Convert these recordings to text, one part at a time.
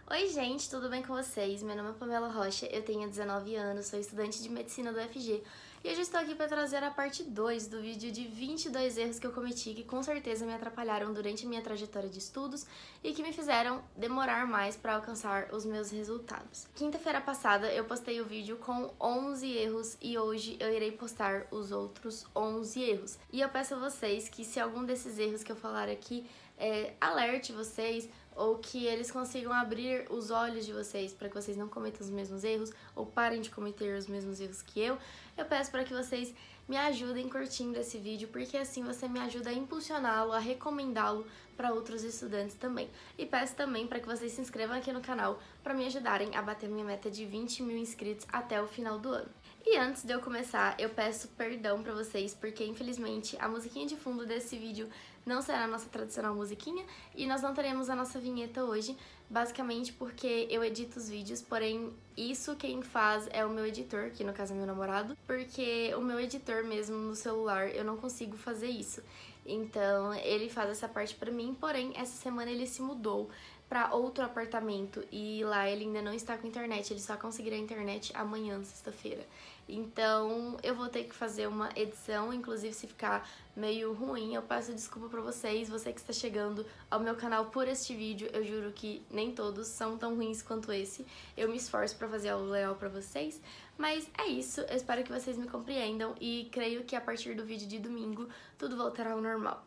Oi gente, tudo bem com vocês? Meu nome é Pamela Rocha, eu tenho 19 anos, sou estudante de medicina do UFG e hoje estou aqui para trazer a parte 2 do vídeo de 22 erros que eu cometi que com certeza me atrapalharam durante minha trajetória de estudos e que me fizeram demorar mais para alcançar os meus resultados. Quinta-feira passada eu postei o vídeo com 11 erros e hoje eu irei postar os outros 11 erros. E eu peço a vocês que se algum desses erros que eu falar aqui alerte vocês ou que eles consigam abrir os olhos de vocês para que vocês não cometam os mesmos erros ou parem de cometer os mesmos erros que eu peço para que vocês me ajudem curtindo esse vídeo, porque assim você me ajuda a impulsioná-lo, a recomendá-lo para outros estudantes também. E peço também para que vocês se inscrevam aqui no canal para me ajudarem a bater minha meta de 20 mil inscritos até o final do ano. E antes de eu começar, eu peço perdão pra vocês, porque infelizmente a musiquinha de fundo desse vídeo não será a nossa tradicional musiquinha e nós não teremos a nossa vinheta hoje, basicamente porque eu edito os vídeos, porém isso quem faz é o meu editor, que no caso é meu namorado, porque o meu editor mesmo no celular eu não consigo fazer isso. Então ele faz essa parte pra mim, porém essa semana ele se mudou para outro apartamento e lá ele ainda não está com internet, ele só conseguirá internet amanhã, sexta-feira. Então eu vou ter que fazer uma edição, inclusive se ficar meio ruim, eu peço desculpa pra vocês, você que está chegando ao meu canal por este vídeo, eu juro que nem todos são tão ruins quanto esse, eu me esforço pra fazer algo legal pra vocês, mas é isso, eu espero que vocês me compreendam e creio que a partir do vídeo de domingo tudo voltará ao normal.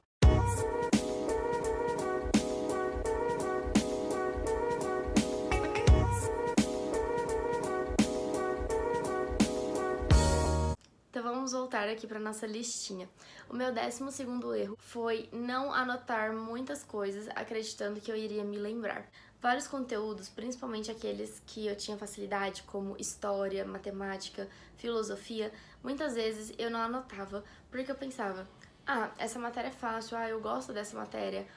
Então vamos voltar aqui para nossa listinha. O meu 12º erro foi não anotar muitas coisas acreditando que eu iria me lembrar. Vários conteúdos, principalmente aqueles que eu tinha facilidade, como história, matemática, filosofia, muitas vezes eu não anotava porque eu pensava, essa matéria é fácil, eu gosto dessa matéria,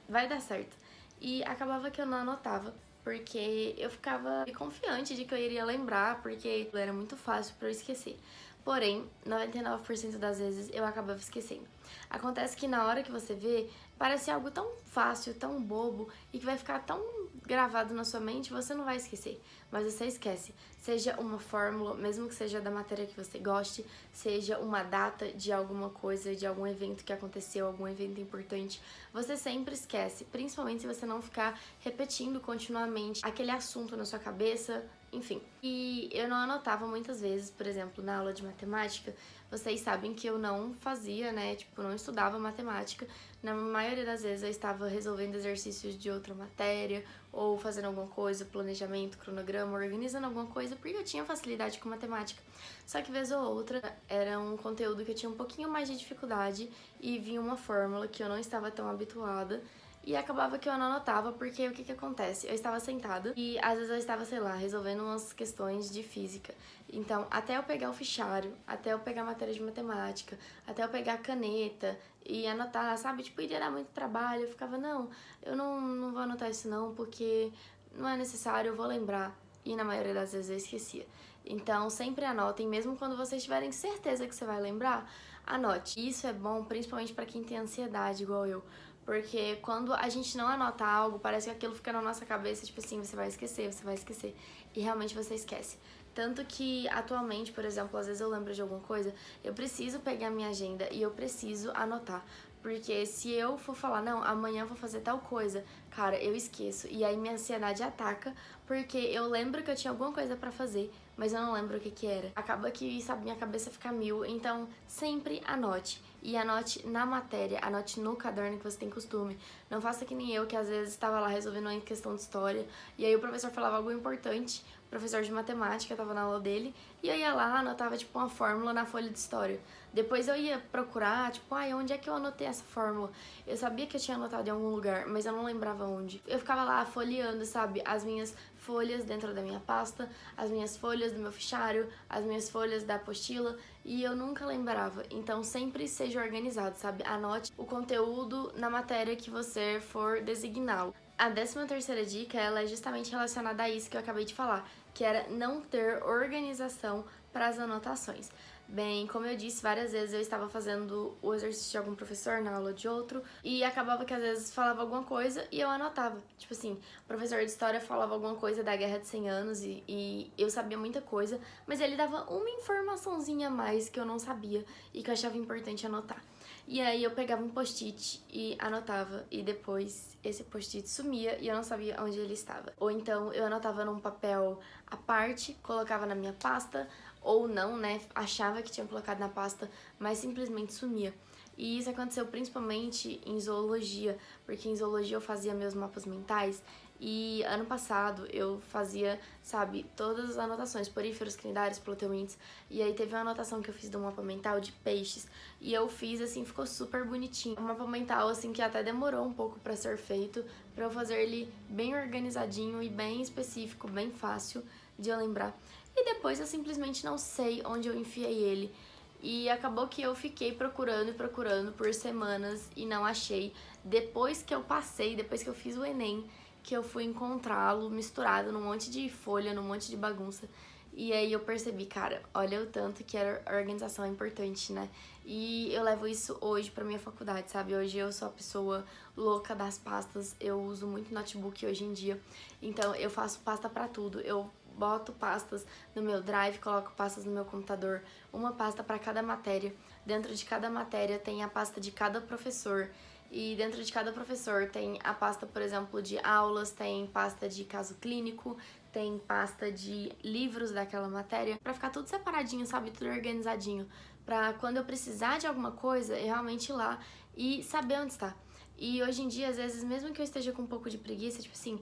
vai dar certo. E acabava que eu não anotava porque eu ficava confiante de que eu iria lembrar, porque era muito fácil para eu esquecer. Porém, 99% das vezes eu acabava esquecendo. Acontece que na hora que você vê, parece algo tão fácil, tão bobo e que vai ficar tão gravado na sua mente, você não vai esquecer, mas você esquece. Seja uma fórmula, mesmo que seja da matéria que você goste, seja uma data de alguma coisa, de algum evento que aconteceu, algum evento importante, você sempre esquece, principalmente se você não ficar repetindo continuamente aquele assunto na sua cabeça, enfim. E eu não anotava muitas vezes, por exemplo, na aula de matemática, vocês sabem que eu não fazia, né, não estudava matemática, na maioria das vezes eu estava resolvendo exercícios de outra matéria, ou fazendo alguma coisa, planejamento, cronograma, organizando alguma coisa, porque eu tinha facilidade com matemática. Só que vez ou outra era um conteúdo que eu tinha um pouquinho mais de dificuldade e vinha uma fórmula que eu não estava tão habituada, e acabava que eu não anotava, porque o que acontece? Eu estava sentada e às vezes eu estava, sei lá, resolvendo umas questões de física. Então, até eu pegar o fichário, até eu pegar a matéria de matemática, até eu pegar a caneta e anotar, sabe? Iria dar muito trabalho. Eu ficava, não, eu não vou anotar isso não, porque não é necessário, eu vou lembrar. E na maioria das vezes eu esquecia. Então, sempre anotem, mesmo quando vocês tiverem certeza que você vai lembrar, anote. Isso é bom, principalmente para quem tem ansiedade, igual eu. Porque quando a gente não anota algo, parece que aquilo fica na nossa cabeça, você vai esquecer. E realmente você esquece. Tanto que, atualmente, por exemplo, às vezes eu lembro de alguma coisa, eu preciso pegar minha agenda e eu preciso anotar. Porque se eu for falar, não, amanhã eu vou fazer tal coisa, cara, eu esqueço. E aí minha ansiedade ataca, porque eu lembro que eu tinha alguma coisa pra fazer, mas eu não lembro o que era. Acaba que, sabe, minha cabeça fica mil. Então, sempre anote. E anote na matéria, anote no caderno que você tem costume. Não faça que nem eu, que às vezes estava lá resolvendo uma questão de história, e aí o professor falava algo importante, o professor de matemática, eu tava na aula dele, e eu ia lá, anotava, uma fórmula na folha de história. Depois eu ia procurar, onde é que eu anotei essa fórmula? Eu sabia que eu tinha anotado em algum lugar, mas eu não lembrava onde. Eu ficava lá folheando, sabe, as minhas folhas dentro da minha pasta, as minhas folhas do meu fichário, as minhas folhas da apostila, e eu nunca lembrava. Então sempre seja organizado, sabe? Anote o conteúdo na matéria que você for designá-lo. A 13ª dica, ela é justamente relacionada a isso que eu acabei de falar, que era não ter organização para as anotações. Bem, como eu disse, várias vezes eu estava fazendo o exercício de algum professor na aula de outro e acabava que às vezes falava alguma coisa e eu anotava. Tipo assim, o professor de história falava alguma coisa da Guerra de 100 Anos e eu sabia muita coisa, mas ele dava uma informaçãozinha a mais que eu não sabia e que eu achava importante anotar. E aí eu pegava um post-it e anotava e depois esse post-it sumia e eu não sabia onde ele estava. Ou então eu anotava num papel à parte, colocava na minha pasta, ou não, né, achava que tinha colocado na pasta, mas simplesmente sumia. E isso aconteceu principalmente em zoologia, porque em zoologia eu fazia meus mapas mentais e ano passado eu fazia, sabe, todas as anotações, poríferos, cnidários, ploteumintes, e aí teve uma anotação que eu fiz do mapa mental de peixes, e eu fiz assim, ficou super bonitinho. Um mapa mental assim que até demorou um pouco pra ser feito, pra eu fazer ele bem organizadinho e bem específico, bem fácil de eu lembrar. E depois eu simplesmente não sei onde eu enfiei ele. E acabou que eu fiquei procurando e procurando por semanas e não achei. Depois que eu passei, depois que eu fiz o Enem, que eu fui encontrá-lo misturado num monte de folha, num monte de bagunça. E aí eu percebi, cara, olha o tanto que a organização é importante, né? E eu levo isso hoje pra minha faculdade, sabe? Hoje eu sou a pessoa louca das pastas, eu uso muito notebook hoje em dia. Então eu faço pasta pra tudo, eu boto pastas no meu Drive, coloco pastas no meu computador, uma pasta para cada matéria. Dentro de cada matéria tem a pasta de cada professor. E dentro de cada professor tem a pasta, por exemplo, de aulas, tem pasta de caso clínico, tem pasta de livros daquela matéria, pra ficar tudo separadinho, sabe? Tudo organizadinho. Pra quando eu precisar de alguma coisa, eu realmente ir lá e saber onde está. E hoje em dia, às vezes, mesmo que eu esteja com um pouco de preguiça, tipo assim,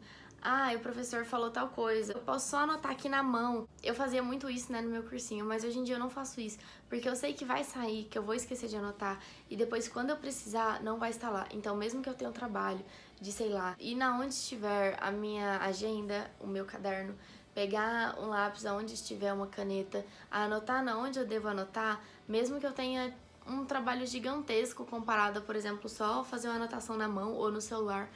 o professor falou tal coisa, eu posso só anotar aqui na mão. Eu fazia muito isso, né, no meu cursinho, mas hoje em dia eu não faço isso, porque eu sei que vai sair, que eu vou esquecer de anotar, e depois quando eu precisar, não vai estar lá. Então, mesmo que eu tenha um trabalho de, sei lá, ir na onde estiver a minha agenda, o meu caderno, pegar um lápis aonde estiver uma caneta, anotar na onde eu devo anotar, mesmo que eu tenha um trabalho gigantesco comparado a, por exemplo, só fazer uma anotação na mão ou no celular,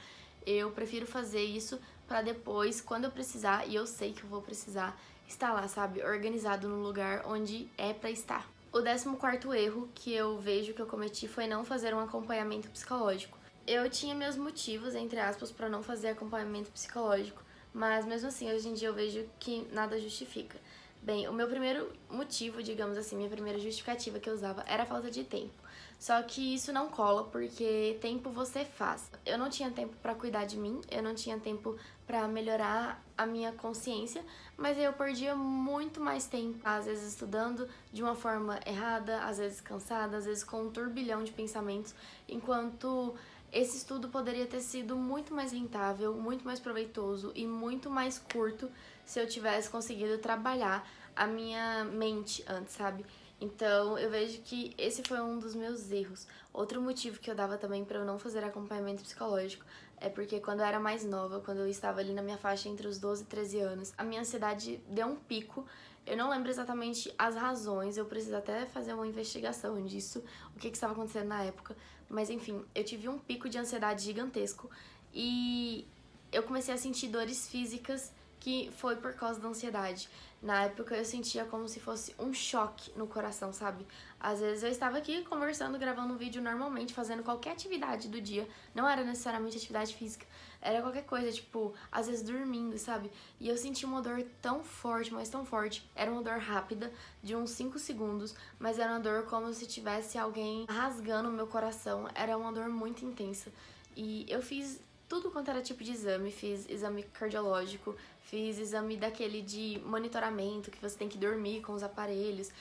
eu prefiro fazer isso pra depois, quando eu precisar, e eu sei que eu vou precisar, estar lá, sabe? Organizado no lugar onde é pra estar. O 14º erro que eu vejo que eu cometi foi não fazer um acompanhamento psicológico. Eu tinha meus motivos, entre aspas, pra não fazer acompanhamento psicológico, mas mesmo assim, hoje em dia eu vejo que nada justifica. Bem, o meu primeiro motivo, digamos assim, minha primeira justificativa que eu usava era a falta de tempo. Só que isso não cola porque tempo você faz. Eu não tinha tempo pra cuidar de mim, eu não tinha tempo pra melhorar a minha consciência, mas eu perdia muito mais tempo, às vezes estudando de uma forma errada, às vezes cansada, às vezes com um turbilhão de pensamentos, enquanto esse estudo poderia ter sido muito mais rentável, muito mais proveitoso e muito mais curto se eu tivesse conseguido trabalhar a minha mente antes, sabe? Então, eu vejo que esse foi um dos meus erros. Outro motivo que eu dava também pra eu não fazer acompanhamento psicológico é porque quando eu era mais nova, quando eu estava ali na minha faixa entre os 12 e 13 anos, a minha ansiedade deu um pico. Eu não lembro exatamente as razões, eu preciso até fazer uma investigação disso, o que estava acontecendo na época. Mas enfim, eu tive um pico de ansiedade gigantesco e eu comecei a sentir dores físicas que foi por causa da ansiedade. Na época eu sentia como se fosse um choque no coração, sabe? Às vezes eu estava aqui conversando, gravando um vídeo normalmente, fazendo qualquer atividade do dia. Não era necessariamente atividade física, era qualquer coisa, tipo, às vezes dormindo, sabe? E eu senti uma dor tão forte, mas tão forte. Era uma dor rápida, de uns 5 segundos, mas era uma dor como se tivesse alguém rasgando o meu coração. Era uma dor muito intensa. E eu fiz tudo quanto era tipo de exame, fiz exame cardiológico, fiz exame daquele de monitoramento, que você tem que dormir com os aparelhos,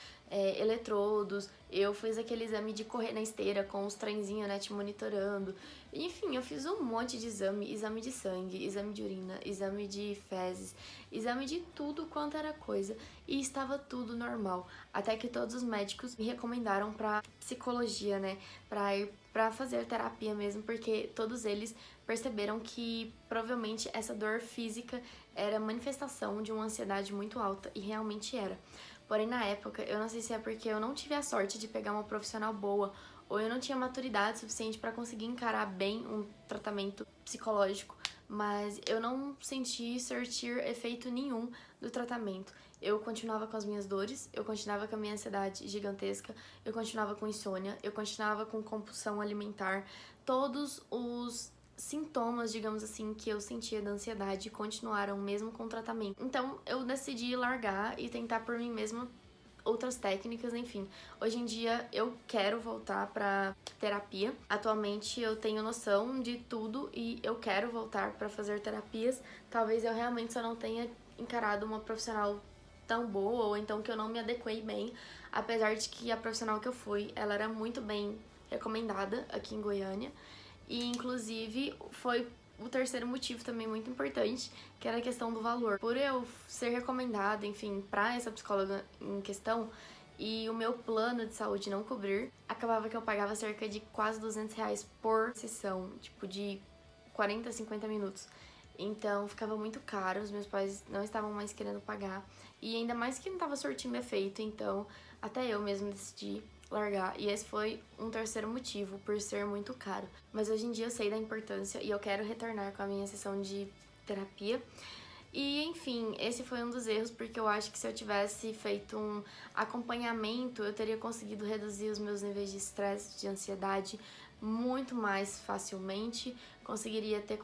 eletrodos, eu fiz aquele exame de correr na esteira com os trenzinhos, né, te monitorando. Enfim, eu fiz um monte de exame, exame de sangue, exame de urina, exame de fezes, exame de tudo quanto era coisa, e estava tudo normal. Até que todos os médicos me recomendaram pra psicologia, né, pra ir pra fazer terapia mesmo, porque todos eles perceberam que provavelmente essa dor física era manifestação de uma ansiedade muito alta, e realmente era. Porém, na época, eu não sei se é porque eu não tive a sorte de pegar uma profissional boa, ou eu não tinha maturidade suficiente para conseguir encarar bem um tratamento psicológico, mas eu não senti sentir efeito nenhum do tratamento. Eu continuava com as minhas dores, eu continuava com a minha ansiedade gigantesca, eu continuava com insônia, eu continuava com compulsão alimentar, todos os sintomas, digamos assim, que eu sentia da ansiedade continuaram mesmo com o tratamento. Então eu decidi largar e tentar por mim mesma outras técnicas, enfim. Hoje em dia eu quero voltar pra terapia. Atualmente eu tenho noção de tudo e eu quero voltar pra fazer terapias. Talvez eu realmente só não tenha encarado uma profissional tão boa, ou então que eu não me adequei bem, apesar de que a profissional que eu fui, ela era muito bem recomendada aqui em Goiânia. E inclusive foi o terceiro motivo também muito importante, que era a questão do valor. Por eu ser recomendada, enfim, pra essa psicóloga em questão, e o meu plano de saúde não cobrir, acabava que eu pagava cerca de quase R$ 200 por sessão, tipo de 40 a 50 minutos. Então ficava muito caro, os meus pais não estavam mais querendo pagar. E ainda mais que não estava surtindo efeito, então até eu mesmo decidi largar. E esse foi um terceiro motivo, por ser muito caro. Mas hoje em dia eu sei da importância e eu quero retornar com a minha sessão de terapia. E enfim, esse foi um dos erros, porque eu acho que se eu tivesse feito um acompanhamento, eu teria conseguido reduzir os meus níveis de estresse, de ansiedade muito mais facilmente, conseguiria ter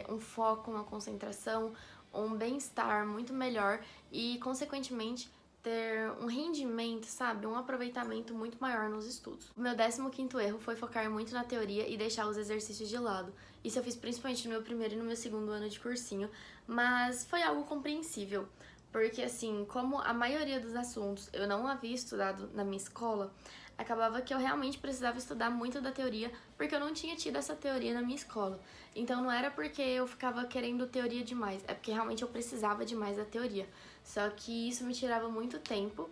um foco, uma concentração, um bem-estar muito melhor e, consequentemente, ter um rendimento, sabe? Um aproveitamento muito maior nos estudos. O meu 15º erro foi focar muito na teoria e deixar os exercícios de lado. Isso eu fiz principalmente no meu primeiro e no meu segundo ano de cursinho, mas foi algo compreensível, porque assim, como a maioria dos assuntos eu não havia estudado na minha escola, acabava que eu realmente precisava estudar muito da teoria, porque eu não tinha tido essa teoria na minha escola. Então não era porque eu ficava querendo teoria demais, é porque realmente eu precisava demais da teoria. Só que isso me tirava muito tempo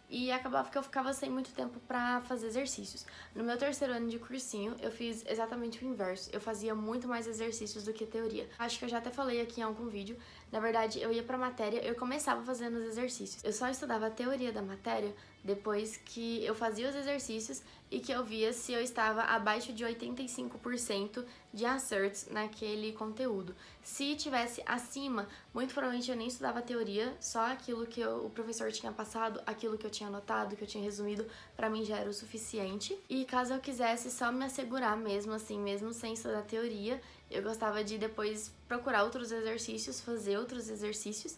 e acabava que eu ficava sem muito tempo pra fazer exercícios. No meu terceiro ano de cursinho, eu fiz exatamente o inverso. Eu fazia muito mais exercícios do que teoria. Acho que eu já até falei aqui em algum vídeo. Na verdade, eu ia pra matéria, eu começava fazendo os exercícios. Eu só estudava a teoria da matéria depois que eu fazia os exercícios e que eu via se eu estava abaixo de 85% de acertos naquele conteúdo. Se tivesse acima, muito provavelmente eu nem estudava a teoria, só aquilo que o professor tinha passado, aquilo que eu tinha anotado, que eu tinha resumido, pra mim já era o suficiente. E caso eu quisesse só me assegurar mesmo assim, mesmo sem estudar teoria, eu gostava de depois procurar outros exercícios, fazer outros exercícios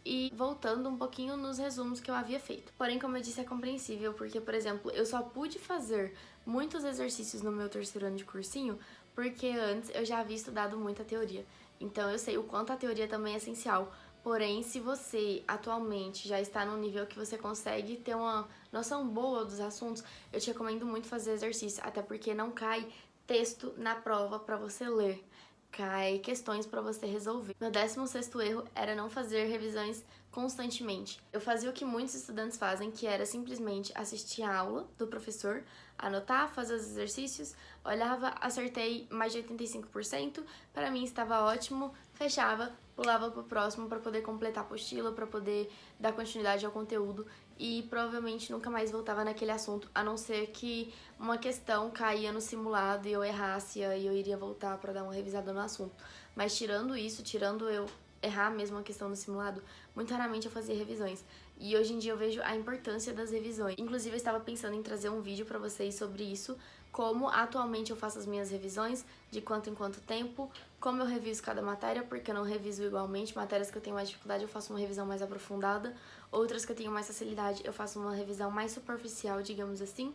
e voltando um pouquinho nos resumos que eu havia feito. Porém, como eu disse, é compreensível, porque, por exemplo, eu só pude fazer muitos exercícios no meu terceiro ano de cursinho porque antes eu já havia estudado muita teoria. Então eu sei o quanto a teoria também é essencial. Porém, se você atualmente já está num nível que você consegue ter uma noção boa dos assuntos, eu te recomendo muito fazer exercício, até porque não cai texto na prova para você ler, cai questões para você resolver. Meu 16º erro era não fazer revisões constantemente. Eu fazia o que muitos estudantes fazem, que era simplesmente assistir a aula do professor, anotar, fazer os exercícios, olhava, acertei mais de 85%, para mim estava ótimo, fechava, pulava pro próximo para poder completar a apostila, para poder dar continuidade ao conteúdo e provavelmente nunca mais voltava naquele assunto, a não ser que uma questão caía no simulado e eu errasse e aí eu iria voltar para dar uma revisada no assunto. Mas tirando isso, tirando eu errar mesmo a questão do simulado, muito raramente eu fazia revisões. E hoje em dia eu vejo a importância das revisões. Inclusive eu estava pensando em trazer um vídeo para vocês sobre isso, como atualmente eu faço as minhas revisões, de quanto em quanto tempo, como eu reviso cada matéria, porque eu não reviso igualmente. Matérias que eu tenho mais dificuldade eu faço uma revisão mais aprofundada, outras que eu tenho mais facilidade eu faço uma revisão mais superficial, digamos assim.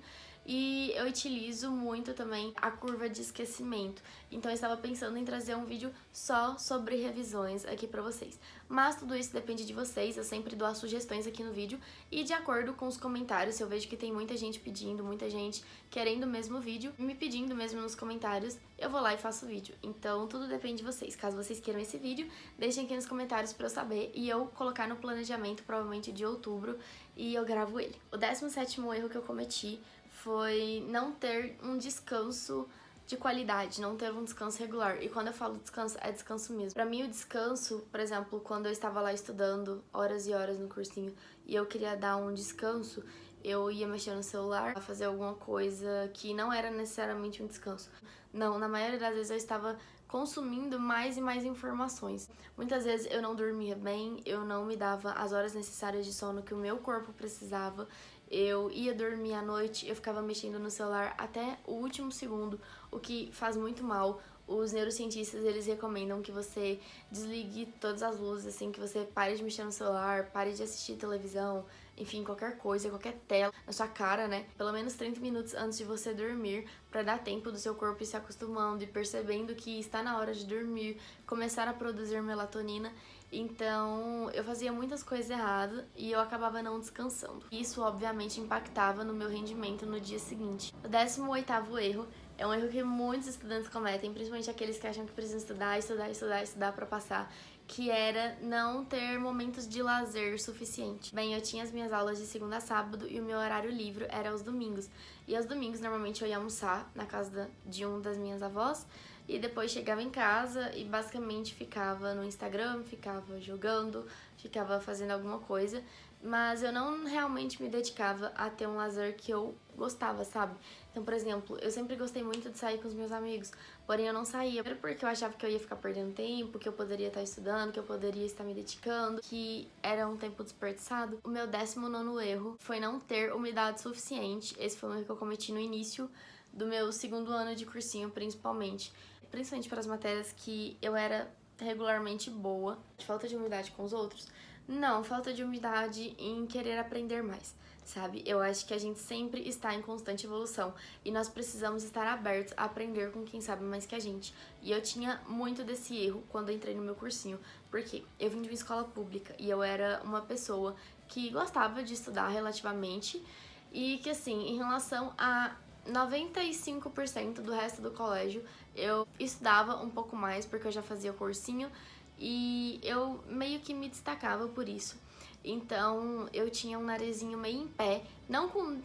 E eu utilizo muito também a curva de esquecimento. Então eu estava pensando em trazer um vídeo só sobre revisões aqui pra vocês. Mas tudo isso depende de vocês, eu sempre dou as sugestões aqui no vídeo. E de acordo com os comentários, se eu vejo que tem muita gente pedindo, muita gente querendo o mesmo vídeo, me pedindo mesmo nos comentários, eu vou lá e faço o vídeo. Então tudo depende de vocês. Caso vocês queiram esse vídeo, deixem aqui nos comentários pra eu saber e eu colocar no planejamento, provavelmente de outubro, e eu gravo ele. O 17º erro que eu cometi foi não ter um descanso de qualidade, não ter um descanso regular. E quando eu falo descanso, é descanso mesmo. Pra mim, o descanso, por exemplo, quando eu estava lá estudando horas e horas no cursinho e eu queria dar um descanso, eu ia mexer no celular, fazer alguma coisa que não era necessariamente um descanso. Não, na maioria das vezes eu estava consumindo mais e mais informações. Muitas vezes eu não dormia bem, eu não me dava as horas necessárias de sono que o meu corpo precisava. Eu ia dormir à noite, eu ficava mexendo no celular até o último segundo, o que faz muito mal. Os neurocientistas, eles recomendam que você desligue todas as luzes, assim, que você pare de mexer no celular, pare de assistir televisão, enfim, qualquer coisa, qualquer tela na sua cara, né? Pelo menos 30 minutos antes de você dormir, para dar tempo do seu corpo ir se acostumando e percebendo que está na hora de dormir, começar a produzir melatonina. Então, eu fazia muitas coisas erradas e eu acabava não descansando. Isso, obviamente, impactava no meu rendimento no dia seguinte. O 18º erro é um erro que muitos estudantes cometem, principalmente aqueles que acham que precisam estudar para passar, que era não ter momentos de lazer suficiente. Bem, eu tinha as minhas aulas de segunda a sábado e o meu horário livre era aos domingos. E aos domingos, normalmente, eu ia almoçar na casa de um das minhas avós e depois chegava em casa e basicamente ficava no Instagram, ficava jogando, ficava fazendo alguma coisa, mas eu não realmente me dedicava a ter um lazer que eu gostava, sabe? Então, por exemplo, eu sempre gostei muito de sair com os meus amigos, porém eu não saía, primeiro porque eu achava que eu ia ficar perdendo tempo, que eu poderia estar estudando, que eu poderia estar me dedicando, que era um tempo desperdiçado. O meu 19º erro foi não ter umidade suficiente. Esse foi um erro que eu cometi no início do meu segundo ano de cursinho, principalmente para as matérias que eu era regularmente boa. Falta de humildade com os outros? Não, falta de humildade em querer aprender mais, sabe? Eu acho que a gente sempre está em constante evolução e nós precisamos estar abertos a aprender com quem sabe mais que a gente. E eu tinha muito desse erro quando eu entrei no meu cursinho, porque eu vim de uma escola pública e eu era uma pessoa que gostava de estudar relativamente e que, assim, em relação a 95% do resto do colégio, eu estudava um pouco mais porque eu já fazia cursinho e eu meio que me destacava por isso. Então eu tinha um narizinho meio em pé,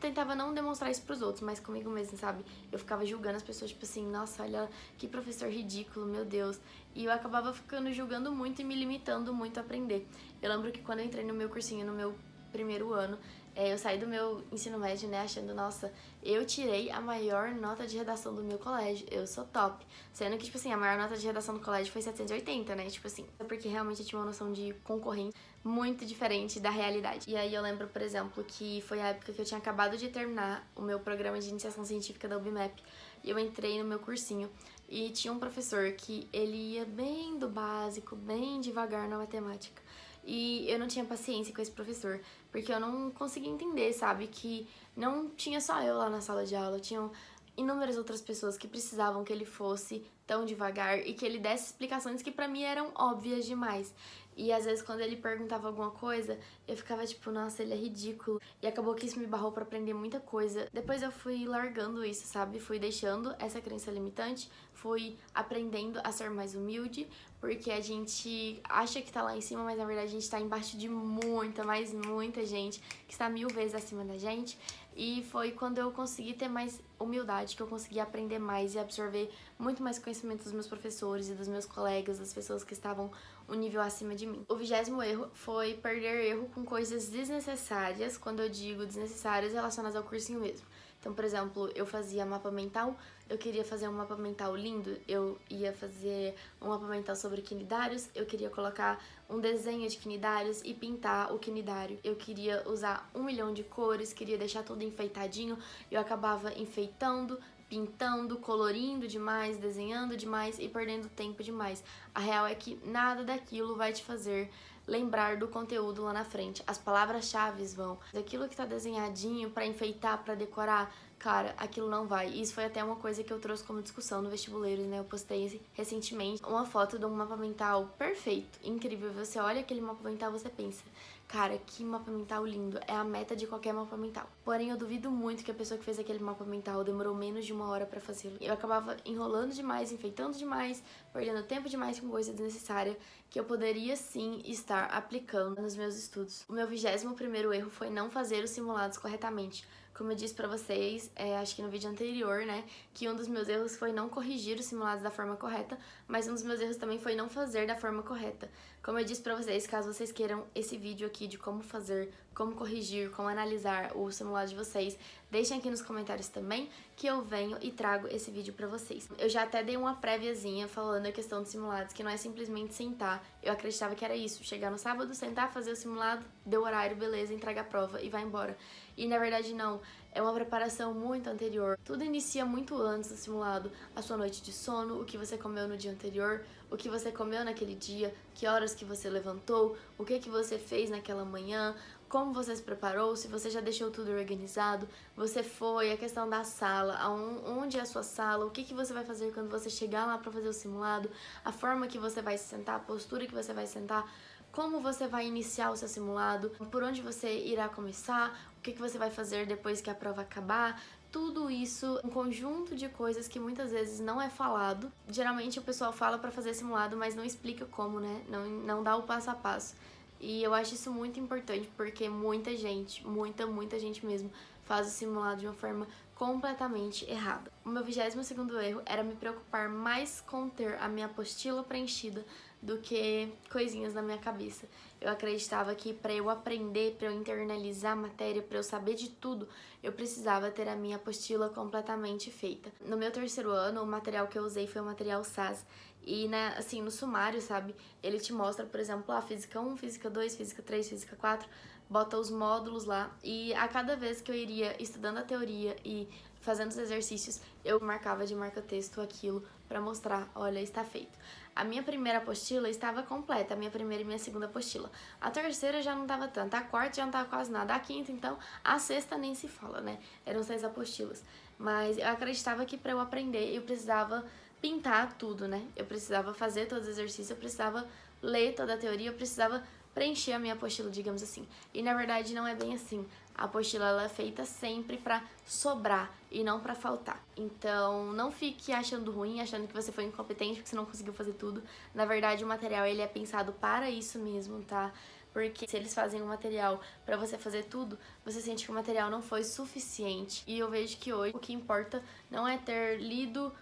tentava não demonstrar isso pros outros, mas comigo mesmo, sabe? Eu ficava julgando as pessoas, tipo assim, nossa, olha que professor ridículo, meu Deus. E eu acabava ficando julgando muito e me limitando muito a aprender. Eu lembro que quando eu entrei no meu cursinho, no meu primeiro ano, eu saí do meu ensino médio, né, achando, nossa, eu tirei a maior nota de redação do meu colégio, eu sou top. Sendo que, tipo assim, a maior nota de redação do colégio foi 780, né, tipo assim, porque realmente eu tinha uma noção de concorrência muito diferente da realidade. E aí eu lembro, por exemplo, que foi a época que eu tinha acabado de terminar o meu programa de iniciação científica da UBMAP, e eu entrei no meu cursinho, e tinha um professor que ele ia bem do básico, bem devagar na matemática. E eu não tinha paciência com esse professor, porque eu não conseguia entender, sabe? Que não tinha só eu lá na sala de aula, tinham inúmeras outras pessoas que precisavam que ele fosse tão devagar e que ele desse explicações que pra mim eram óbvias demais. E às vezes quando ele perguntava alguma coisa, eu ficava tipo, nossa, ele é ridículo. E acabou que isso me barrou pra aprender muita coisa. Depois eu fui largando isso, sabe? Fui deixando essa crença limitante, fui aprendendo a ser mais humilde, porque a gente acha que tá lá em cima, mas na verdade a gente tá embaixo de muita, mas muita gente que está 1000 vezes acima da gente. E foi quando eu consegui ter mais humildade, que eu consegui aprender mais e absorver muito mais conhecimento dos meus professores e dos meus colegas, das pessoas que estavam um nível acima de mim. O 20º erro foi perder erro com coisas desnecessárias, quando eu digo desnecessárias, relacionadas ao cursinho mesmo. Então, por exemplo, eu fazia mapa mental, eu queria fazer um mapa mental lindo, eu ia fazer um mapa mental sobre quinidários, eu queria colocar um desenho de quinidários e pintar o quinidário. Eu queria usar 1 milhão de cores, queria deixar tudo enfeitadinho, eu acabava enfeitando, pintando, colorindo demais, desenhando demais e perdendo tempo demais. A real é que nada daquilo vai te fazer lembrar do conteúdo lá na frente. As palavras-chave vão. Aquilo que tá desenhadinho pra enfeitar, pra decorar, cara, aquilo não vai. E isso foi até uma coisa que eu trouxe como discussão no Vestibuleiros, né? Eu postei recentemente uma foto de um mapa mental perfeito, incrível. Você olha aquele mapa mental, você pensa, cara, que mapa mental lindo. É a meta de qualquer mapa mental. Porém, eu duvido muito que a pessoa que fez aquele mapa mental demorou menos de 1 hora pra fazê-lo. Eu acabava enrolando demais, enfeitando demais, perdendo tempo demais com coisa desnecessária que eu poderia sim estar aplicando nos meus estudos. O meu 21º erro foi não fazer os simulados corretamente. Como eu disse pra vocês, acho que no vídeo anterior, né, que um dos meus erros foi não corrigir os simulados da forma correta, mas um dos meus erros também foi não fazer da forma correta. Como eu disse pra vocês, caso vocês queiram esse vídeo aqui de como fazer, como corrigir, como analisar o simulado de vocês, deixem aqui nos comentários também, que eu venho e trago esse vídeo pra vocês. Eu já até dei uma préviazinha falando a questão dos simulados, que não é simplesmente sentar. Eu acreditava que era isso, chegar no sábado, sentar, fazer o simulado, deu horário, beleza, entrega a prova e vai embora. E na verdade não, é uma preparação muito anterior. Tudo inicia muito antes do simulado, a sua noite de sono, o que você comeu no dia anterior, o que você comeu naquele dia, que horas que você levantou, o que você fez naquela manhã, como você se preparou, se você já deixou tudo organizado, você foi, a questão da sala, onde é a sua sala, o que você vai fazer quando você chegar lá para fazer o simulado, a forma que você vai se sentar, a postura que você vai sentar, como você vai iniciar o seu simulado, por onde você irá começar, o que você vai fazer depois que a prova acabar. Tudo isso, um conjunto de coisas que muitas vezes não é falado. Geralmente o pessoal fala pra fazer simulado, mas não explica como, né? Não dá o passo a passo. E eu acho isso muito importante, porque muita gente, muita gente mesmo, faz o simulado de uma forma completamente errada. O meu 22º erro era me preocupar mais com ter a minha apostila preenchida do que coisinhas na minha cabeça. Eu acreditava que para eu aprender, para eu internalizar a matéria, para eu saber de tudo, eu precisava ter a minha apostila completamente feita. No meu 3º ano, o material que eu usei foi o material SAS. E, né, assim, no sumário, sabe, ele te mostra, por exemplo, a Física 1, Física 2, Física 3, Física 4, bota os módulos lá. E a cada vez que eu iria estudando a teoria e fazendo os exercícios, eu marcava de marca-texto aquilo para mostrar, olha, está feito. A minha primeira apostila estava completa, a minha primeira e minha segunda apostila. A terceira já não estava tanto, a quarta já não estava quase nada, a quinta então, a sexta nem se fala, né? Eram 6 apostilas. Mas eu acreditava que para eu aprender eu precisava pintar tudo, né? Eu precisava fazer todos os exercícios, eu precisava ler toda a teoria, eu precisava preencher a minha apostila, digamos assim. E na verdade não é bem assim. A apostila ela é feita sempre pra sobrar e não pra faltar. Então não fique achando ruim, achando que você foi incompetente porque você não conseguiu fazer tudo. Na verdade o material ele é pensado para isso mesmo, tá? Porque se eles fazem um material pra você fazer tudo, você sente que o material não foi suficiente. E eu vejo que hoje o que importa não é ter lido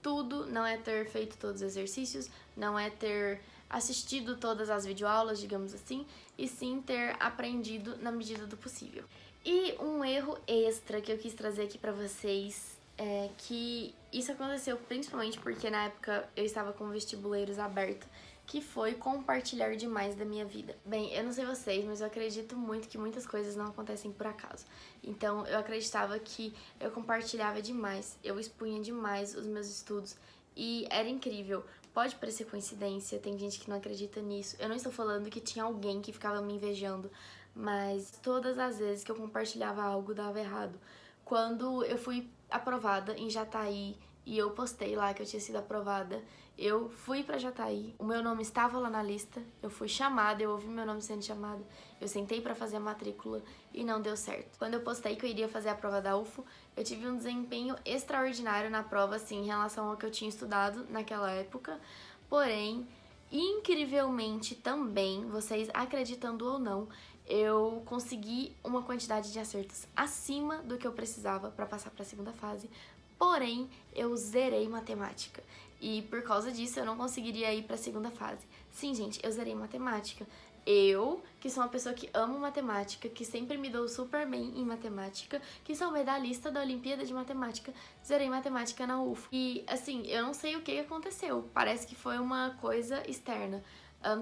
tudo, não é ter feito todos os exercícios, não é ter assistido todas as videoaulas, digamos assim, e sim ter aprendido na medida do possível. E um erro extra que eu quis trazer aqui pra vocês é que isso aconteceu principalmente porque na época eu estava com vestibuleiros abertos, que foi compartilhar demais da minha vida. Bem, eu não sei vocês, mas eu acredito muito que muitas coisas não acontecem por acaso. Então, eu acreditava que eu compartilhava demais, eu expunha demais os meus estudos e era incrível. Pode parecer coincidência, tem gente que não acredita nisso. Eu não estou falando que tinha alguém que ficava me invejando, mas todas as vezes que eu compartilhava algo dava errado. Quando eu fui aprovada em Jataí e eu postei lá que eu tinha sido aprovada, eu fui pra Jataí, o meu nome estava lá na lista, eu fui chamada, eu ouvi meu nome sendo chamado, eu sentei pra fazer a matrícula e não deu certo. Quando eu postei que eu iria fazer a prova da UFO, eu tive um desempenho extraordinário na prova, assim, em relação ao que eu tinha estudado naquela época, porém, incrivelmente também, vocês acreditando ou não, eu consegui uma quantidade de acertos acima do que eu precisava para passar para a segunda fase, porém, eu zerei matemática. E por causa disso, eu não conseguiria ir para a segunda fase. Sim, gente, eu zerei matemática. Eu, que sou uma pessoa que amo matemática, que sempre me dou super bem em matemática, que sou medalhista da Olimpíada de Matemática, zerei matemática na UFO. E, assim, eu não sei o que aconteceu. Parece que foi uma coisa externa.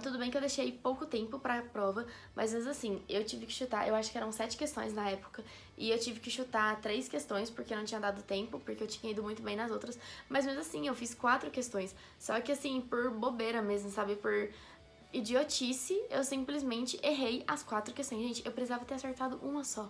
Tudo bem que eu deixei pouco tempo pra prova, mas assim, eu tive que chutar, eu acho que eram 7 questões na época, e eu tive que chutar 3 questões porque eu não tinha dado tempo, porque eu tinha ido muito bem nas outras, mas mesmo assim, eu fiz 4 questões, só que assim, por bobeira mesmo, sabe, por idiotice, eu simplesmente errei as 4 questões. Gente, eu precisava ter acertado uma só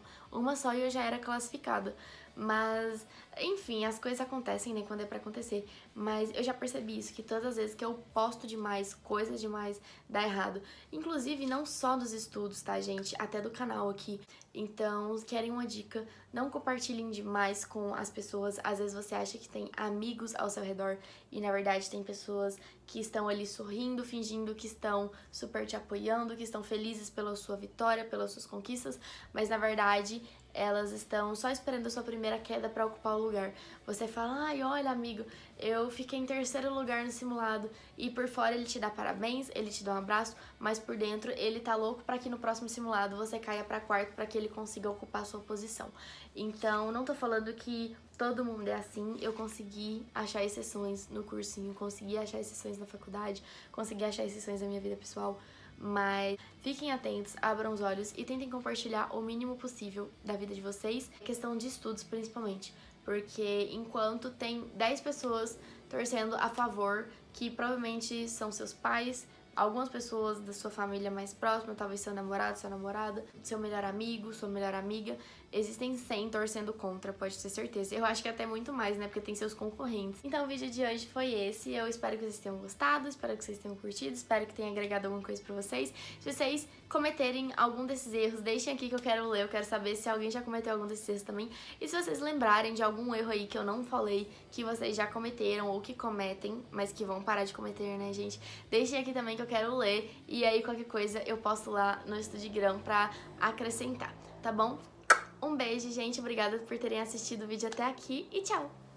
e eu já era classificada. Mas, enfim, as coisas acontecem, né, quando é pra acontecer. Mas eu já percebi isso, que todas as vezes que eu posto demais, coisas demais, dá errado. Inclusive, não só dos estudos, tá, gente? Até do canal aqui. Então, querem uma dica? Não compartilhem demais com as pessoas. Às vezes você acha que tem amigos ao seu redor e, na verdade, tem pessoas que estão ali sorrindo, fingindo que estão super te apoiando, que estão felizes pela sua vitória, pelas suas conquistas, mas, na verdade, elas estão só esperando a sua primeira queda para ocupar o lugar. Você fala, ai, olha amigo, eu fiquei em terceiro lugar no simulado, e por fora ele te dá parabéns, ele te dá um abraço, mas por dentro ele tá louco para que no próximo simulado você caia para quarto para que ele consiga ocupar a sua posição. Então, não tô falando que todo mundo é assim, eu consegui achar exceções no cursinho, consegui achar exceções na faculdade, consegui achar exceções na minha vida pessoal, mas fiquem atentos, abram os olhos e tentem compartilhar o mínimo possível da vida de vocês, questão de estudos principalmente, porque enquanto tem 10 pessoas torcendo a favor, que provavelmente são seus pais, algumas pessoas da sua família mais próxima, talvez seu namorado, sua namorada, seu melhor amigo, sua melhor amiga, existem 100 torcendo contra, pode ter certeza. Eu acho que até muito mais, né, porque tem seus concorrentes. Então o vídeo de hoje foi esse, eu espero que vocês tenham gostado, espero que vocês tenham curtido, espero que tenha agregado alguma coisa pra vocês. Se vocês cometerem algum desses erros, deixem aqui que eu quero ler, eu quero saber se alguém já cometeu algum desses erros também. E se vocês lembrarem de algum erro aí que eu não falei, que vocês já cometeram ou que cometem, mas que vão parar de cometer, né, gente? Deixem aqui também que eu quero ler, e aí qualquer coisa eu posto lá no Estudigrão pra acrescentar, tá bom? Um beijo, gente, obrigada por terem assistido o vídeo até aqui e tchau!